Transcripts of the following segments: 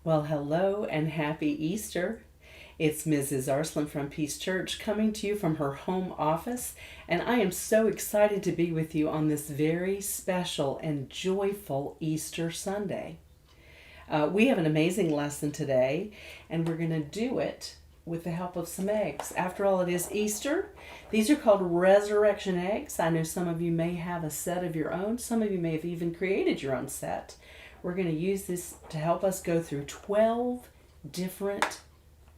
Well, hello and happy Easter. It's Mrs. Arslan from Peace Church coming to you from her home office, and I am so excited to be with you on this very special and joyful Easter Sunday. We have an amazing lesson today, and we're going to do it with the help of some eggs. After all, it is Easter. These are called resurrection eggs. I know some of you may have a set of your own. Some of you may have even created your own set. We're going to use this to help us go through 12 different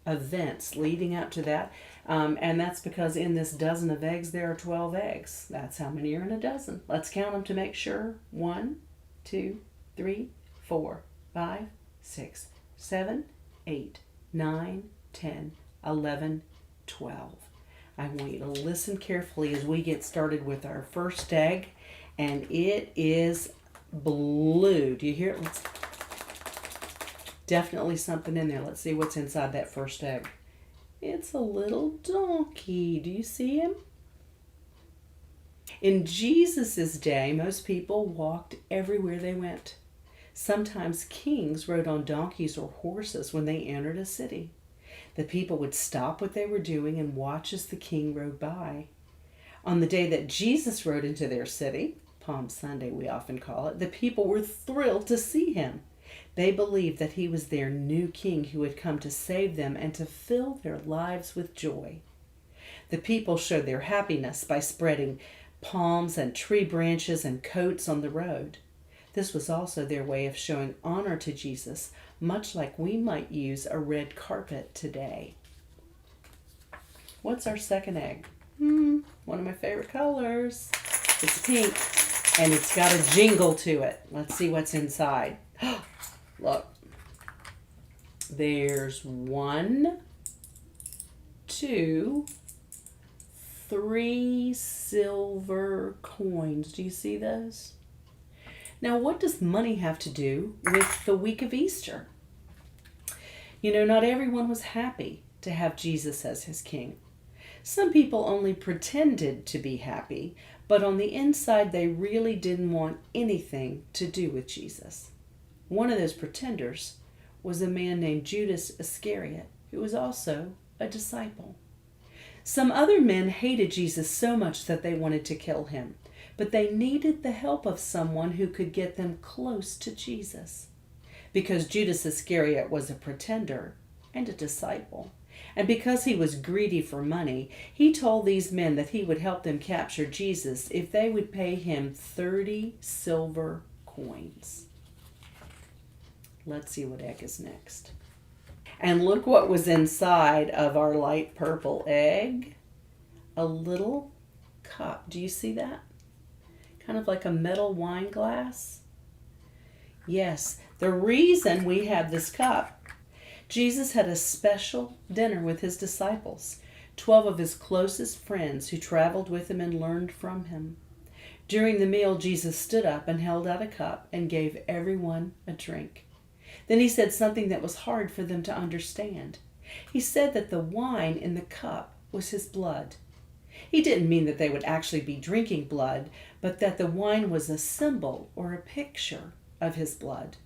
events leading up to that. And that's because in this dozen of eggs, there are 12 eggs. That's how many are in a dozen. Let's count them to make sure. 1, 2, 3, 4, 5, 6, 7, 8, 9, 10, 11, 12. I want you to listen carefully as we get started with our first egg, and it is blue. Do you hear it? Definitely something in there. Let's see what's inside that first egg. It's a little donkey. Do you see him? In Jesus' day, most people walked everywhere they went. Sometimes kings rode on donkeys or horses when they entered a city. The people would stop what they were doing and watch as the king rode by. On the day that Jesus rode into their city, Palm Sunday we often call it, the people were thrilled to see him. They believed that he was their new king who had come to save them and to fill their lives with joy. The people showed their happiness by spreading palms and tree branches and coats on the road. This was also their way of showing honor to Jesus, much like we might use a red carpet today. What's our second egg? One of my favorite colors. It's pink, and it's got a jingle to it. Let's see what's inside. Look. There's 1, 2, 3 silver coins. Do you see those? Now, what does money have to do with the week of Easter? You know, not everyone was happy to have Jesus as his king. Some people only pretended to be happy, but on the inside they really didn't want anything to do with Jesus. One of those pretenders was a man named Judas Iscariot, who was also a disciple. Some other men hated Jesus so much that they wanted to kill him, but they needed the help of someone who could get them close to Jesus. Because Judas Iscariot was a pretender and a disciple, and because he was greedy for money, he told these men that he would help them capture Jesus if they would pay him 30 silver coins. Let's see what egg is next. And look what was inside of our light purple egg. A little cup. Do you see that? Kind of like a metal wine glass. Yes, the reason we have this cup, Jesus had a special dinner with his disciples, 12 of his closest friends who traveled with him and learned from him. During the meal, Jesus stood up and held out a cup and gave everyone a drink. Then he said something that was hard for them to understand. He said that the wine in the cup was his blood. He didn't mean that they would actually be drinking blood, but that the wine was a symbol or a picture of his blood.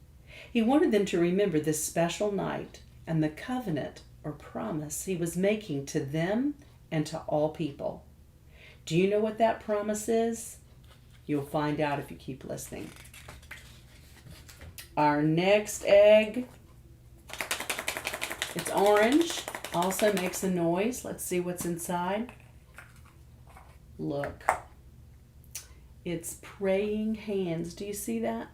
He wanted them to remember this special night and the covenant or promise he was making to them and to all people. Do you know what that promise is? You'll find out if you keep listening. Our next egg, it's orange, also makes a noise. Let's see what's inside. Look, it's praying hands. Do you see that?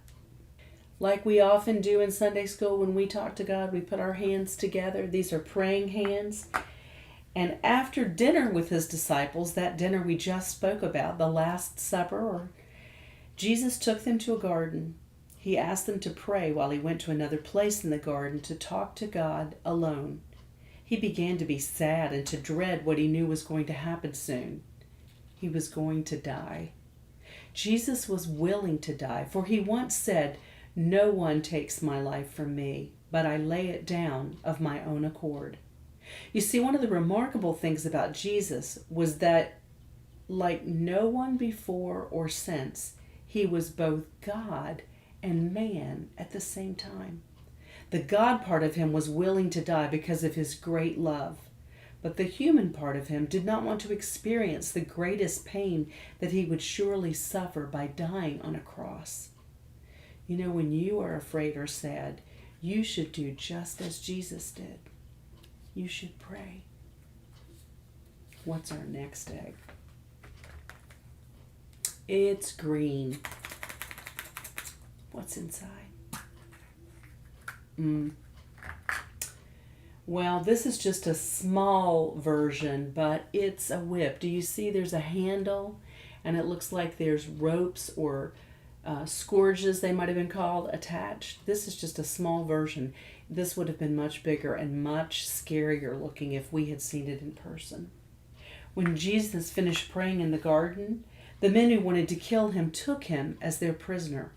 Like we often do in Sunday school when we talk to God, we put our hands together. These are praying hands. And after dinner with his disciples, that dinner we just spoke about, the Last Supper, Jesus took them to a garden. He asked them to pray while he went to another place in the garden to talk to God alone. He began to be sad and to dread what he knew was going to happen soon. He was going to die. Jesus was willing to die, for he once said, "No one takes my life from me, but I lay it down of my own accord." You see, one of the remarkable things about Jesus was that, like no one before or since, he was both God and man at the same time. The God part of him was willing to die because of his great love. But the human part of him did not want to experience the greatest pain that he would surely suffer by dying on a cross. You know, when you are afraid or sad, you should do just as Jesus did. You should pray. What's our next egg? It's green. What's inside? Well, this is just a small version, but it's a whip. Do you see there's a handle? And it looks like there's ropes or scourges, they might have been called, attached. This is just a small version. This would have been much bigger and much scarier looking if we had seen it in person. When Jesus finished praying in the garden, the men who wanted to kill him took him as their prisoner.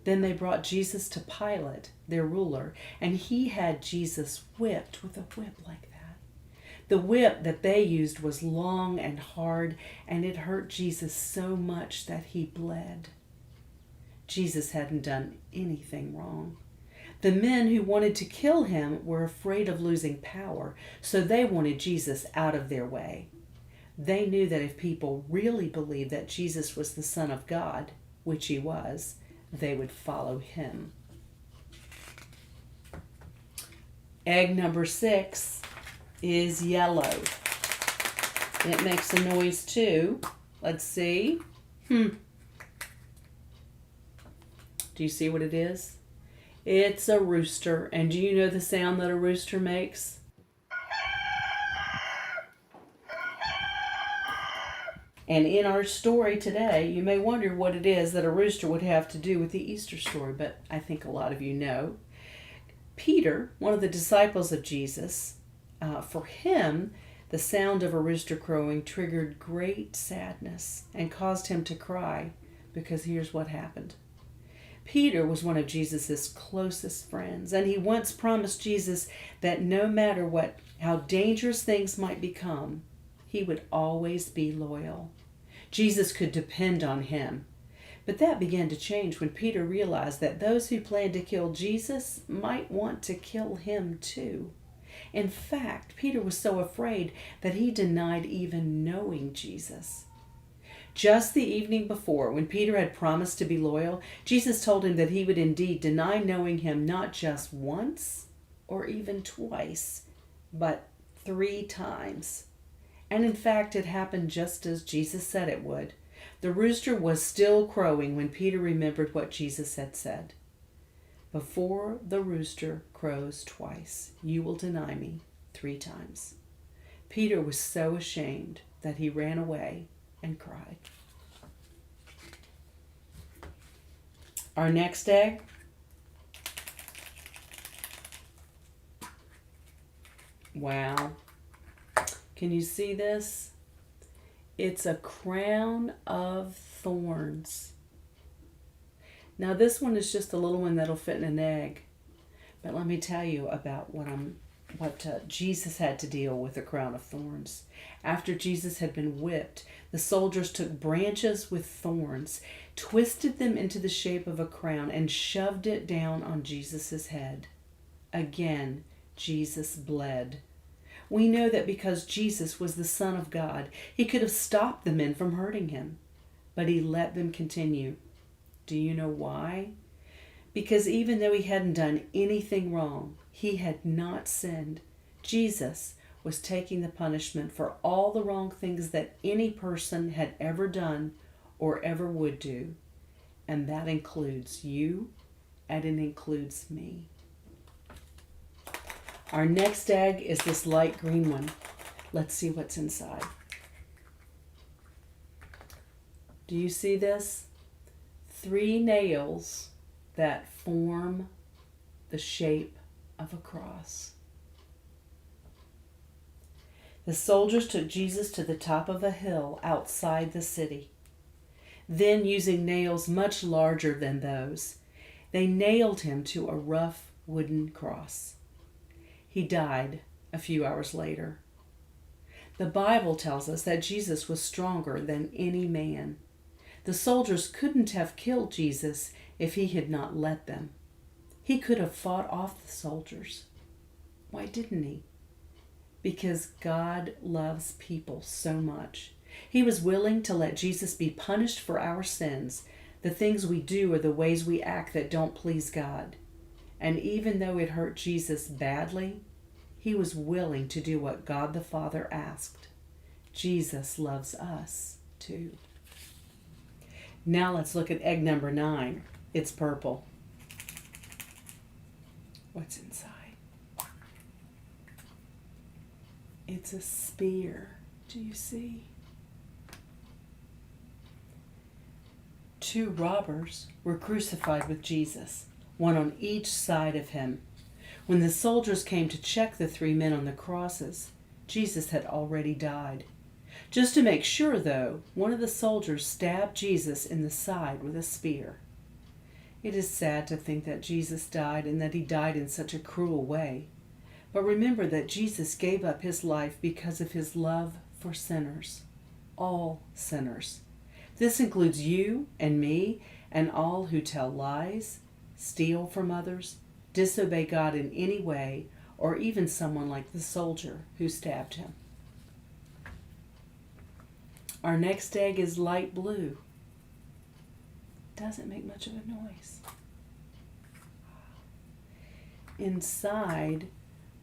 Then they brought Jesus to Pilate, their ruler, and he had Jesus whipped with a whip like that. The whip that they used was long and hard, and it hurt Jesus so much that he bled. Jesus hadn't done anything wrong. The men who wanted to kill him were afraid of losing power, so they wanted Jesus out of their way. They knew that if people really believed that Jesus was the Son of God, which he was, they would follow him. Egg number 6 is yellow. It makes a noise too. Let's see. Do you see what it is? It's a rooster. And do you know the sound that a rooster makes? And in our story today, you may wonder what it is that a rooster would have to do with the Easter story, but I think a lot of you know. Peter, one of the disciples of Jesus, for him, the sound of a rooster crowing triggered great sadness and caused him to cry, because here's what happened. Peter was one of Jesus' closest friends, and he once promised Jesus that no matter how dangerous things might become, he would always be loyal. Jesus could depend on him. But that began to change when Peter realized that those who planned to kill Jesus might want to kill him too. In fact, Peter was so afraid that he denied even knowing Jesus. Just the evening before, when Peter had promised to be loyal, Jesus told him that he would indeed deny knowing him not just once or even twice, but 3 times. And in fact, it happened just as Jesus said it would. The rooster was still crowing when Peter remembered what Jesus had said. Before the rooster crows twice, you will deny me 3 times. Peter was so ashamed that he ran away and cried. Our next egg. Wow. Can you see this? It's a crown of thorns. Now this one is just a little one that'll fit in an egg. But let me tell you about what Jesus had to deal with, a crown of thorns. After Jesus had been whipped, the soldiers took branches with thorns, twisted them into the shape of a crown, and shoved it down on Jesus' head. Again, Jesus bled. We know that because Jesus was the Son of God, he could have stopped the men from hurting him, but he let them continue. Do you know why? Because even though he hadn't done anything wrong, he had not sinned. Jesus was taking the punishment for all the wrong things that any person had ever done or ever would do. And that includes you, and it includes me. Our next egg is this light green one. Let's see what's inside. Do you see this? 3 nails that form the shape of a cross. The soldiers took Jesus to the top of a hill outside the city. Then, using nails much larger than those, they nailed him to a rough wooden cross. He died a few hours later. The Bible tells us that Jesus was stronger than any man. The soldiers couldn't have killed Jesus if he had not let them. He could have fought off the soldiers. Why didn't he? Because God loves people so much. He was willing to let Jesus be punished for our sins, the things we do or the ways we act that don't please God. And even though it hurt Jesus badly, he was willing to do what God the Father asked. Jesus loves us too. Now let's look at egg number 9. It's purple. What's inside? It's a spear. Do you see? 2 robbers were crucified with Jesus, one on each side of him. When the soldiers came to check the 3 men on the crosses, Jesus had already died. Just to make sure, though, one of the soldiers stabbed Jesus in the side with a spear. It is sad to think that Jesus died and that he died in such a cruel way. But remember that Jesus gave up his life because of his love for sinners, all sinners. This includes you and me and all who tell lies, steal from others, disobey God in any way, or even someone like the soldier who stabbed him. Our next egg is light blue. Doesn't make much of a noise. Inside,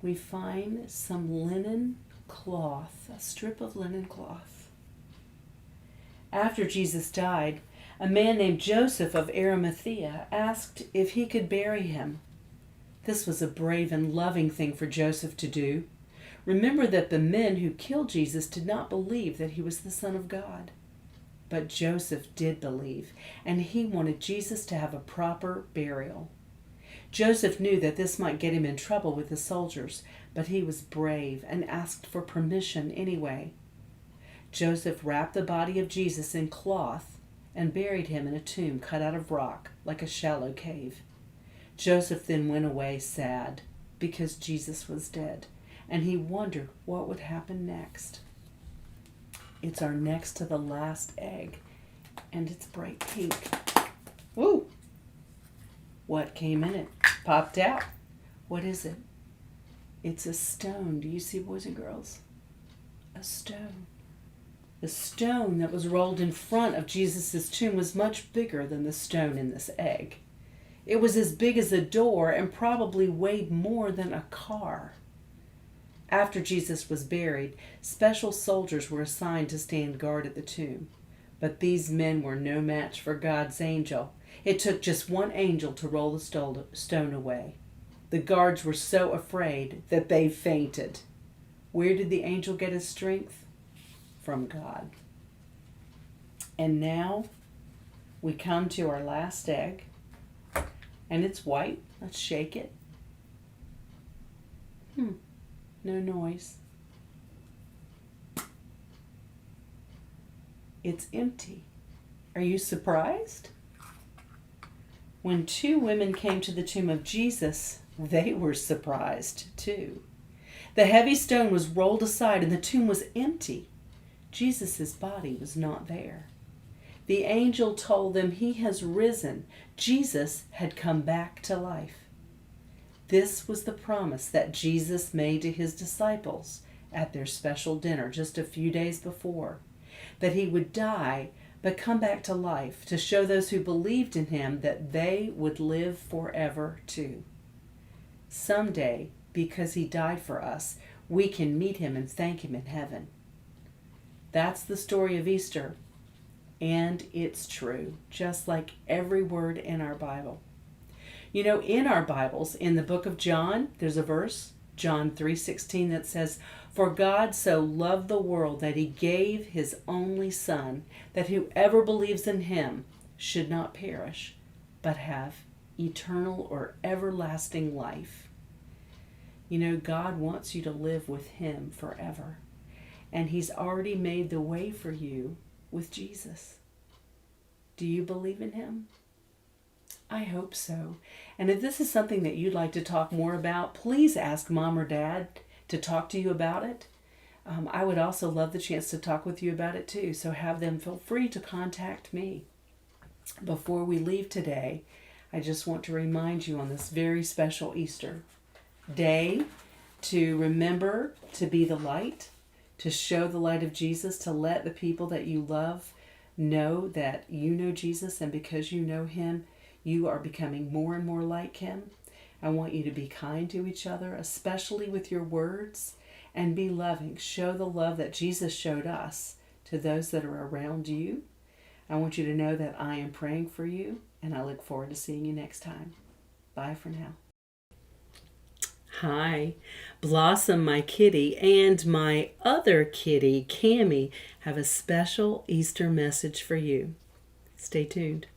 we find some linen cloth, a strip of linen cloth. After Jesus died, a man named Joseph of Arimathea asked if he could bury him. This was a brave and loving thing for Joseph to do. Remember that the men who killed Jesus did not believe that he was the Son of God. But Joseph did believe, and he wanted Jesus to have a proper burial. Joseph knew that this might get him in trouble with the soldiers, but he was brave and asked for permission anyway. Joseph wrapped the body of Jesus in cloth and buried him in a tomb cut out of rock, like a shallow cave. Joseph then went away sad because Jesus was dead, and he wondered what would happen next. It's our next to the last egg, and it's bright pink. Woo! What came in it? Popped out. What is it? It's a stone. Do you see, boys and girls? A stone. The stone that was rolled in front of Jesus' tomb was much bigger than the stone in this egg. It was as big as a door and probably weighed more than a car. After Jesus was buried, special soldiers were assigned to stand guard at the tomb. But these men were no match for God's angel. It took just one angel to roll the stone away. The guards were so afraid that they fainted. Where did the angel get his strength? From God. And now we come to our last egg, and it's white. Let's shake it. No noise. It's empty. Are you surprised? When 2 women came to the tomb of Jesus, they were surprised too. The heavy stone was rolled aside and the tomb was empty. Jesus' body was not there. The angel told them he has risen. Jesus had come back to life. This was the promise that Jesus made to his disciples at their special dinner just a few days before, that he would die but come back to life to show those who believed in him that they would live forever too. Someday, because he died for us, we can meet him and thank him in heaven. That's the story of Easter, and it's true, just like every word in our Bible. You know, in our Bibles, in the book of John, there's a verse, John 3:16, that says, "For God so loved the world that he gave his only Son, that whoever believes in him should not perish, but have eternal or everlasting life." You know, God wants you to live with him forever, and he's already made the way for you with Jesus. Do you believe in him? I hope so. And if this is something that you'd like to talk more about, please ask Mom or Dad to talk to you about it. I would also love the chance to talk with you about it too, so have them feel free to contact me. Before we leave today, I just want to remind you on this very special Easter day to remember to be the light, to show the light of Jesus, to let the people that you love know that you know Jesus, and because you know him, you are becoming more and more like him. I want you to be kind to each other, especially with your words, and be loving. Show the love that Jesus showed us to those that are around you. I want you to know that I am praying for you, and I look forward to seeing you next time. Bye for now. Hi, Blossom, my kitty, and my other kitty, Cammie, have a special Easter message for you. Stay tuned.